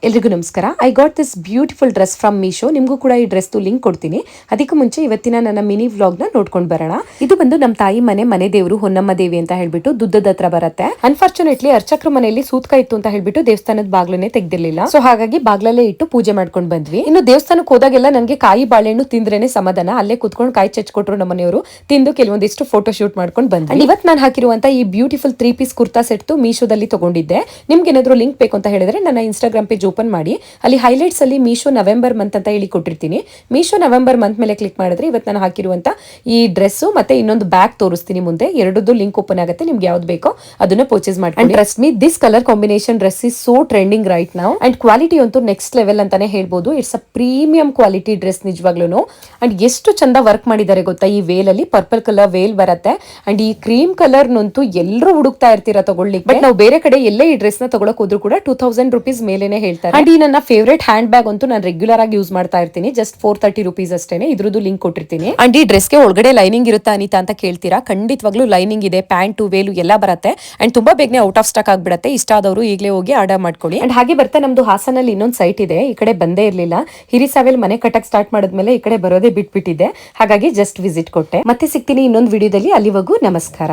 ಎಲ್ರಿಗೂ ನಮಸ್ಕಾರ. I got this beautiful dress from Meesho. ನಿಮಗೂ ಕೂಡ ಈ ಡ್ರೆಸ್ ಲಿಂಕ್ ಕೊಡ್ತೀನಿ. ಅದಕ್ಕೂ ಮುಂಚೆ ಇವತ್ತಿನ ನನ್ನ ಮಿನಿ ವ್ಲಾಗ್ ನ ನೋಡ್ಕೊಂಡು ಬರೋಣ. ಇದು ಬಂದು ನಮ್ಮ ತಾಯಿ ಮನೆ ದೇವರು ಹೊನ್ನಮ್ಮ ದೇವಿ ಅಂತ ಹೇಳ್ಬಿಟ್ಟು ದುದ್ದದ ಹತ್ರ ಬರುತ್ತೆ. ಅನ್ಫಾರ್ಚುನೇಟ್ಲಿ ಅರ್ಚಕ್ರ ಮನೆಯಲ್ಲಿ ಸೂತ್ಕ ಇತ್ತು ಅಂತ ಹೇಳ್ಬಿಟ್ಟು ದೇವಸ್ಥಾನದ ಬಾಗ್ಲನ್ನೇ ತೆಗ್ದಿರ್ಲಿಲ್ಲ. ಸೊ ಹಾಗಾಗಿ ಬಾಗ್ಲಲ್ಲೇ ಇಟ್ಟು ಪೂಜೆ ಮಾಡ್ಕೊಂಡು ಬಂದ್ವಿ. ಇನ್ನು ದೇವಸ್ಥಾನಕ್ಕೆ ಹೋದಾಗೆಲ್ಲ ನನಗೆ ಕಾಯಿ ಬಾಳೆಹಣ್ಣು ತಿಂದ್ರೇನೆ ಸಮಾಧಾನ. ಅಲ್ಲೇ ಕುತ್ಕೊಂಡು ಕಾಯಿ ಚಚ್ಕೊಟ್ರು ನಮ್ಮ ಮನೆಯವರು. ತಿಂದು ಕೆಲವೊಂದಿಷ್ಟು ಫೋಟೋ ಶೂಟ್ ಮಾಡ್ಕೊಂಡು ಬಂದ್ವಿ. ಇವತ್ತು ನಾನು ಹಾಕಿರುವಂತ ಈ ಬ್ಯೂಟಿಫುಲ್ 3 ಪೀಸ್ ಕುರ್ತಾ ಸೆಟ್ ಮೀಶೋದಲ್ಲಿ ತಗೊಂಡಿದ್ದೆ. ನಿಮ್ಗೆ ಏನಾದ್ರು ಲಿಂಕ್ ಬೇಕು ಅಂತ ಹೇಳಿದ್ರೆ ನನ್ನ ಇನ್ಸ್ಟಾಗ್ರಾಮ್ ಪೇಜ್ ಓಪನ್ ಮಾಡಿ ಅಲ್ಲಿ ಹೈಲೈಟ್ಸ್ ಅಲ್ಲಿ ಮೀಶೋ ನವೆಂಬರ್ ಮಂತ್ ಅಂತ ಹೇಳಿ ಕೊಟ್ಟಿರ್ತೀನಿ. ಮೀಶೋ ನವೆಂಬರ್ ಮಂತ್ ಮೇಲೆ ಕ್ಲಿಕ್ ಮಾಡಿದ್ರೆ ಇವತ್ತು ನಾನು ಹಾಕಿರುವಂತ ಈ ಡ್ರೆಸ್ ಮತ್ತೆ ಇನ್ನೊಂದು ಬ್ಯಾಗ್ ತೋರಿಸ್ತೀನಿ ಮುಂದೆ. ಎರಡದ್ದು ಲಿಂಕ್ ಓಪನ್ ಆಗುತ್ತೆ. ನಿಮ್ಗೆ ಯಾವ್ದು ಬೇಕೋ ಅದನ್ನ ಪರ್ಚೇಸ್ ಮಾಡಿ. Trust me, this colour combination dress is so trending right now and quality ಅಂತೂ ನೆಕ್ಸ್ಟ್ ಲೆವೆಲ್ ಅಂತಾನೆ ಹೇಳ್ಬೋದು. It's a premium quality dress ನಿಜವಾಗ್ಲೂ. ಅಂಡ್ ಎಷ್ಟು ಚಂದ ವರ್ಕ್ ಮಾಡಿದ್ದಾರೆ ಗೊತ್ತಾ. ಈ ವೇಲ್ ಅಲ್ಲಿ ಪರ್ಪಲ್ ಕಲರ್ ವೇಲ್ ಬರುತ್ತೆ ಅಂಡ್ ಈ ಕ್ರೀಮ್ ಕಲರ್ ನಂತೂ ಎಲ್ಲರೂ ಹುಡುಕ್ತಾ ಇರ್ತೀರಾ ತಗೊಳ್ಳಿಕ್ಕೆ. ಬಟ್ ನಾವು ಬೇರೆ ಕಡೆ ಎಲ್ಲೇ ಈ ಡ್ರೆಸ್ ನ ತಗೊಳಕ್ ಹೋದ್ರು ಕೂಡ 2000 rupees ಮೇಲೆನೆ ಹೇಳ್ತಾರೆ. ಅಂಡ್ ಈ ನನ್ನ ಫೇವರೇಟ್ ಹ್ಯಾಂಡ್ ಬ್ಯಾಗ್ ಅಂತೂ ನಾನು ರೆಗ್ಯುಲರ್ ಆಗಿ ಯೂಸ್ ಮಾಡ್ತಾ ಇರ್ತೀನಿ. ಜಸ್ಟ್ 430 rupees ಅಷ್ಟೇನೆ. ಇದ್ರದ್ದು ಲಿಂಕ್ ಕೊಟ್ಟಿರ್ತೀನಿ. ಅಂಡ್ ಈ ಡ್ರೆಸ್ಗೆ ಒಳಗಡೆ ಲೈನಿಂಗ್ ಇರುತ್ತಾ ಅನಿತಾ ಅಂತ ಕೇಳ್ತೀರಾ. ಖಂಡಿತವಾಗ್ಲೂ ಲೈನಿಂಗ್ ಇದೆ, ಪ್ಯಾಂಟ್ ವೇಲು ಎಲ್ಲ ಬರುತ್ತೆ. ಅಂಡ್ ತುಂಬಾ ಬೇಗನೆ ಔಟ್ ಆಫ್ ಸ್ಟಾಕ್ ಆಗ್ಬಿಡುತ್ತೆ. ಇಷ್ಟ ಆದವರು ಈಗಲೇ ಹೋಗಿ ಆರ್ಡರ್ ಮಾಡ್ಕೊಳ್ಳಿ. ಅಂಡ್ ಹಾಗೆ ಬರ್ತಾ ನಮ್ದು ಹಾಸನಲ್ಲಿ ಇನ್ನೊಂದು ಸೈಟ್ ಇದೆ. ಈ ಕಡೆ ಬಂದೇ ಇರ್ಲಿಲ್ಲ. ಹಿರಿಸಾವೆಲ್ ಮನೆ ಕಟ್ಟಕ್ ಸ್ಟಾರ್ಟ್ ಮಾಡಿದ್ಮೇಲೆ ಈ ಕಡೆ ಬರೋದೇ ಬಿಟ್ಬಿಟ್ಟಿದ್ದೆ. ಹಾಗಾಗಿ ಜಸ್ಟ್ ವಿಸಿಟ್ ಕೊಟ್ಟೆ. ಮತ್ತೆ ಸಿಗ್ತೀನಿ ಇನ್ನೊಂದು ವಿಡಿಯೋದಲ್ಲಿ. ಅಲ್ಲಿವರೆಗೂ ನಮಸ್ಕಾರ.